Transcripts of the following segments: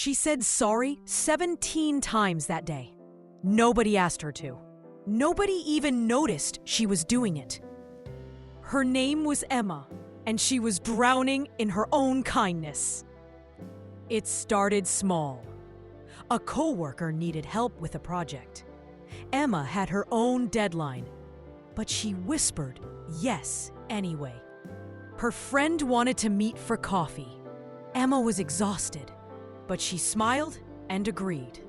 She said sorry 17 times that day. Nobody asked her to. Nobody even noticed she was doing it. Her name was Emma, and she was drowning in her own kindness. It started small. A coworker needed help with a project. Emma had her own deadline, but she whispered yes anyway. Her friend wanted to meet for coffee. Emma was exhausted, but she smiled and agreed.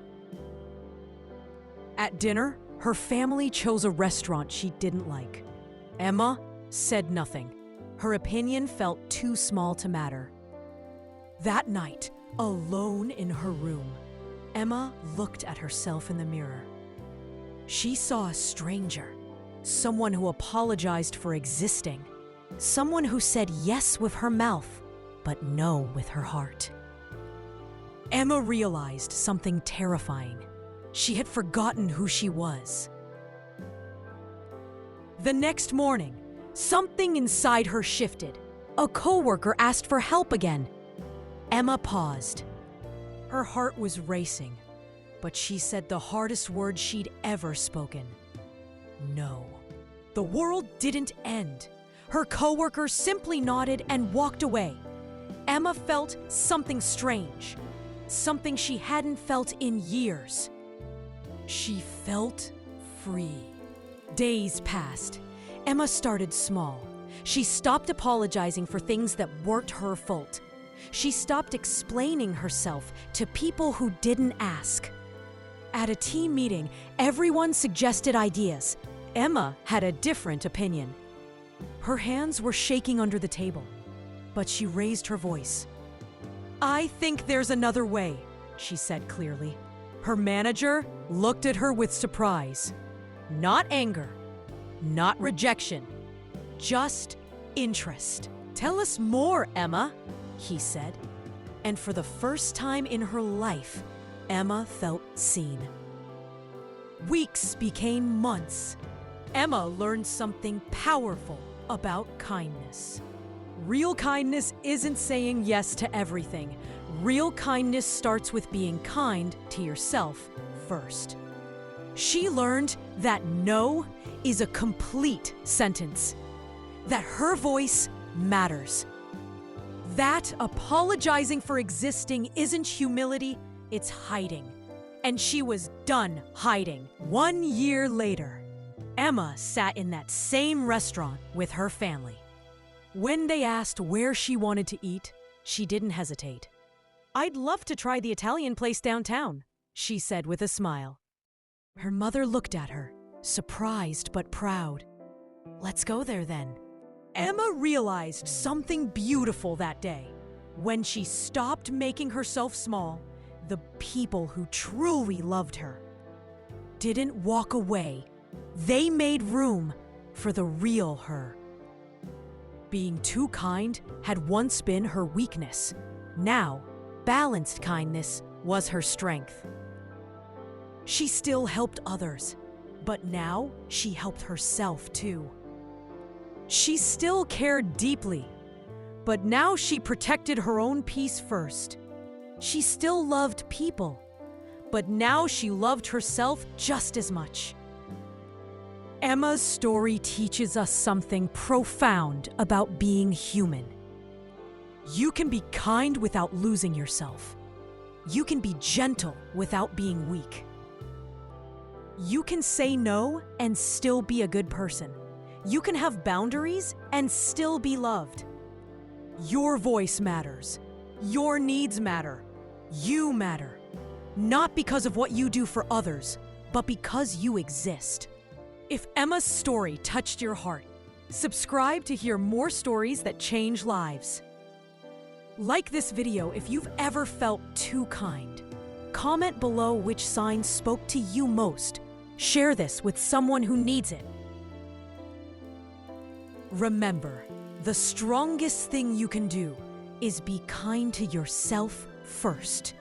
At dinner, her family chose a restaurant she didn't like. Emma said nothing. Her opinion felt too small to matter. That night, alone in her room, Emma looked at herself in the mirror. She saw a stranger, someone who apologized for existing, someone who said yes with her mouth, but no with her heart. Emma realized something terrifying. She had forgotten who she was. The next morning, something inside her shifted. A coworker asked for help again. Emma paused. Her heart was racing, but she said the hardest word she'd ever spoken. No. The world didn't end. Her coworker simply nodded and walked away. Emma felt something strange, something she hadn't felt in years. She felt free. Days passed. Emma started small. She stopped apologizing for things that weren't her fault. She stopped explaining herself to people who didn't ask. At a team meeting, everyone suggested ideas. Emma had a different opinion. Her hands were shaking under the table, but she raised her voice. "I think there's another way," she said clearly. Her manager looked at her with surprise. Not anger, not rejection, just interest. "Tell us more, Emma," he said. And for the first time in her life, Emma felt seen. Weeks became months. Emma learned something powerful about kindness. Real kindness isn't saying yes to everything. Real kindness starts with being kind to yourself first. She learned that no is a complete sentence, that her voice matters, that apologizing for existing isn't humility, it's hiding. And she was done hiding. 1 year later, Emma sat in that same restaurant with her family. When they asked where she wanted to eat, she didn't hesitate. "I'd love to try the Italian place downtown," she said with a smile. Her mother looked at her, surprised but proud. "Let's go there then." Emma realized something beautiful that day. When she stopped making herself small, the people who truly loved her didn't walk away. They made room for the real her. Being too kind had once been her weakness. Now, balanced kindness was her strength. She still helped others, but now she helped herself too. She still cared deeply, but now she protected her own peace first. She still loved people, but now she loved herself just as much. Emma's story teaches us something profound about being human. You can be kind without losing yourself. You can be gentle without being weak. You can say no and still be a good person. You can have boundaries and still be loved. Your voice matters. Your needs matter. You matter. Not because of what you do for others, but because you exist. If Emma's story touched your heart, subscribe to hear more stories that change lives. Like this video if you've ever felt too kind. Comment below which sign spoke to you most. Share this with someone who needs it. Remember, the strongest thing you can do is be kind to yourself first.